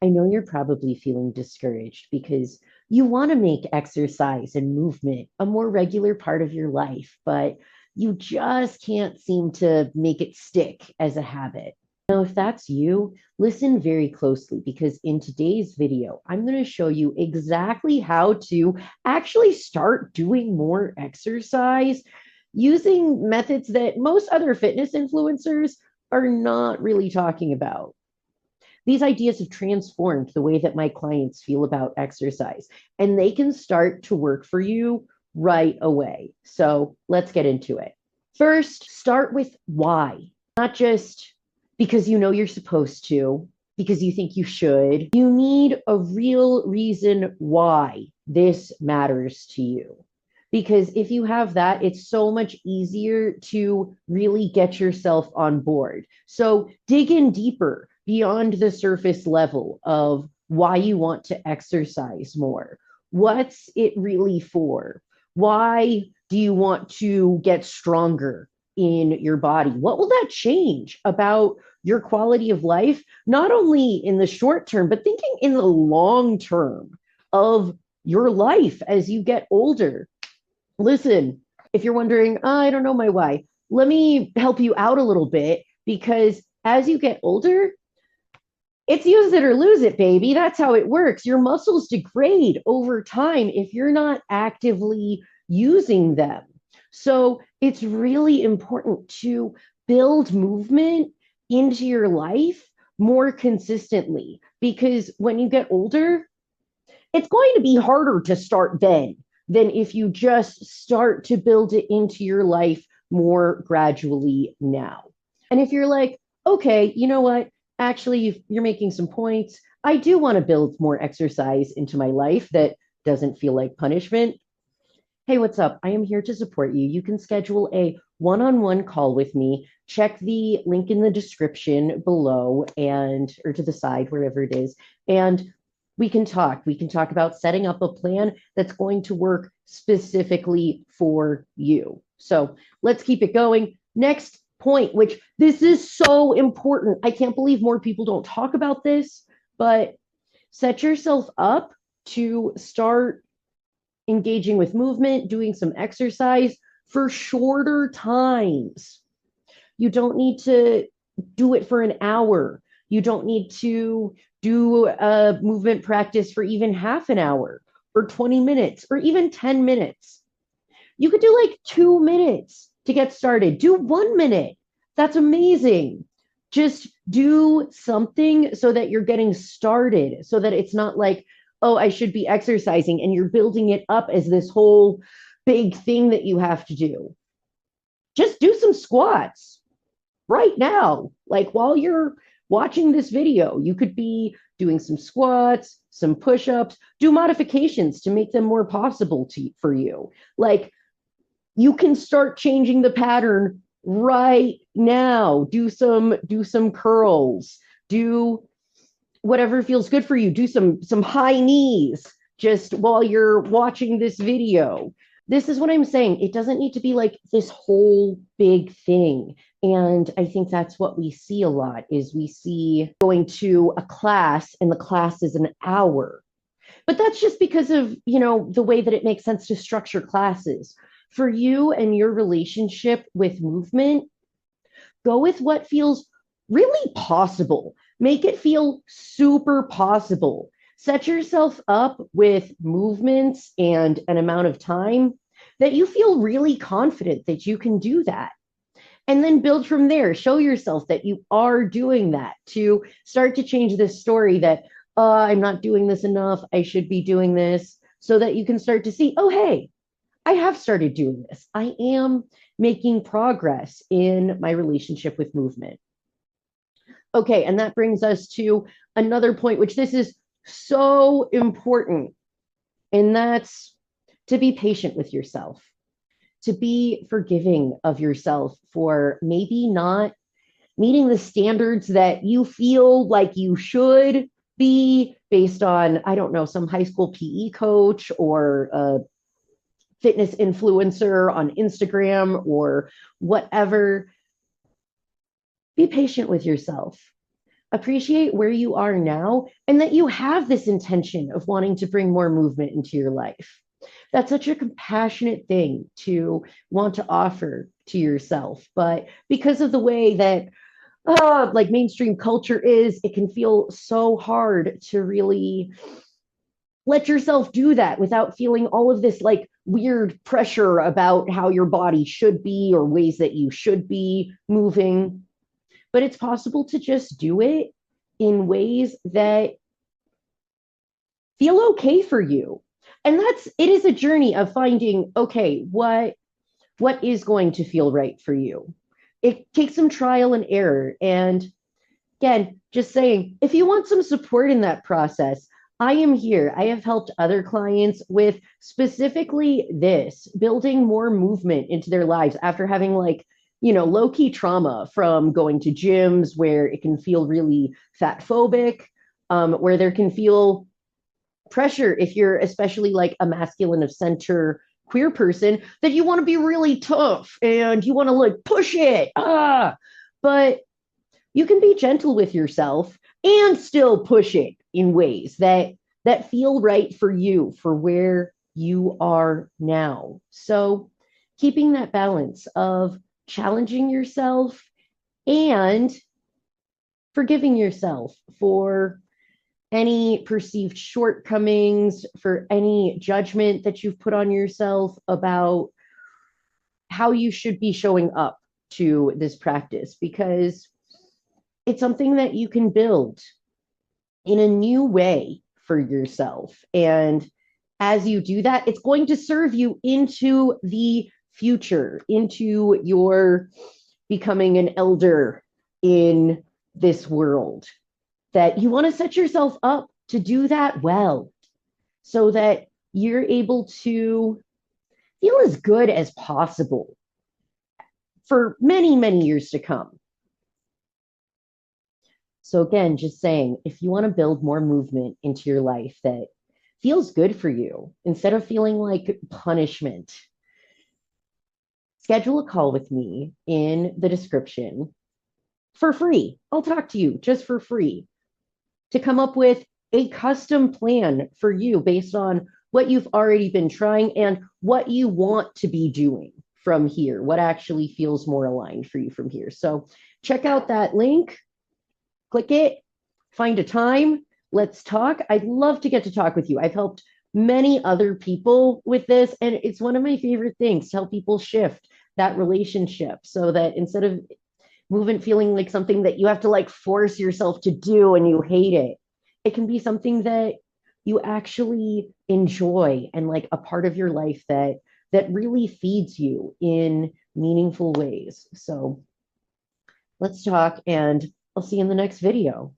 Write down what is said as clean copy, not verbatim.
I know you're probably feeling discouraged because you want to make exercise and movement a more regular part of your life, but you just can't seem to make it stick as a habit. Now, if that's you, listen very closely because in today's video, I'm going to show you exactly how to actually start doing more exercise using methods that most other fitness influencers are not really talking about. These ideas have transformed the way that my clients feel about exercise, and they can start to work for you right away. So let's get into it. First, start with why, not just because you know you're supposed to, because you think you should. You need a real reason why this matters to you. Because if you have that, it's so much easier to really get yourself on board. So dig in deeper beyond the surface level of why you want to exercise more. What's it really for? Why do you want to get stronger in your body? What will that change about your quality of life, not only in the short term, but thinking in the long term of your life as you get older? Listen, if you're wondering, oh, I don't know my why, let me help you out a little bit because as you get older, it's use it or lose it, baby. That's how it works. Your muscles degrade over time if you're not actively using them. So it's really important to build movement into your life more consistently because when you get older, it's going to be harder to start then than if you just start to build it into your life more gradually now. And if you're like, okay, you know what? Actually, you're making some points. I do want to build more exercise into my life that doesn't feel like punishment. Hey, what's up? I am here to support you. You can schedule a one on one call with me. Check the link in the description below and, or to the side, wherever it is. And we can talk. We can talk about setting up a plan that's going to work specifically for you. So let's keep it going. Next point, which this is so important. I can't believe more people don't talk about this, but set yourself up to start engaging with movement, doing some exercise for shorter times. You don't need to do it for an hour. You don't need to do a movement practice for even half an hour or 20 minutes or even 10 minutes. You could do like 2 minutes to get started. Do 1 minute. That's amazing. Just do something so that you're getting started, so that it's not like, oh, I should be exercising and you're building it up as this whole big thing that you have to do. Just do some squats right now. Like while you're watching this video, you could be doing some squats, some push ups, do modifications to make them more possible for you. Like you can start changing the pattern right now. Do some curls, do whatever feels good for you. Do some high knees just while you're watching this video. This is what I'm saying. It doesn't need to be like this whole big thing. And I think that's what we see a lot is we see going to a class and the class is an hour. But that's just because of, the way that it makes sense to structure classes. For you and your relationship with movement, go with what feels really possible. Make it feel super possible. Set yourself up with movements and an amount of time that you feel really confident that you can do that. And then build from there. Show yourself that you are doing that to start to change this story that I'm not doing this enough. I should be doing this so that you can start to see, oh, hey, I have started doing this. I am making progress in my relationship with movement. Okay, and that brings us to another point, which this is so important, and that's to be patient with yourself, to be forgiving of yourself for maybe not meeting the standards that you feel like you should be based on, I don't know, some high school PE coach or a fitness influencer on Instagram or whatever. Be patient with yourself. appreciate where you are now and that you have this intention of wanting to bring more movement into your life. That's such a compassionate thing to want to offer to yourself. But because of the way that like mainstream culture is, it can feel so hard to really let yourself do that without feeling all of this like weird pressure about how your body should be or ways that you should be moving. But it's possible to just do it in ways that feel okay for you. And it is a journey of finding, okay, what is going to feel right for you. It takes some trial and error. And again, just saying, if you want some support in that process, I am here. I have helped other clients with specifically this, building more movement into their lives after having like, low key trauma from going to gyms where it can feel really fat phobic, where there can feel pressure if you're especially like a masculine of center queer person that you want to be really tough and you want to like push it. But you can be gentle with yourself and still push it in ways that feel right for you for where you are now. So keeping that balance of challenging yourself and forgiving yourself for any perceived shortcomings, for any judgment that you've put on yourself about how you should be showing up to this practice, because it's something that you can build in a new way for yourself. And as you do that, it's going to serve you into the future, into your becoming an elder in this world, that you want to set yourself up to do that well so that you're able to feel as good as possible for many, many years to come. So, again, just saying, if you want to build more movement into your life that feels good for you instead of feeling like punishment, schedule a call with me in the description for free. I'll talk to you just for free to come up with a custom plan for you based on what you've already been trying and what you want to be doing from here, what actually feels more aligned for you from here. So check out that link, click it, find a time, let's talk. I'd love to get to talk with you. I've helped many other people with this, and it's one of my favorite things to help people shift that relationship so that instead of movement feeling like something that you have to like force yourself to do and you hate it, it can be something that you actually enjoy and like a part of your life that really feeds you in meaningful ways. So let's talk, and I'll see you in the next video.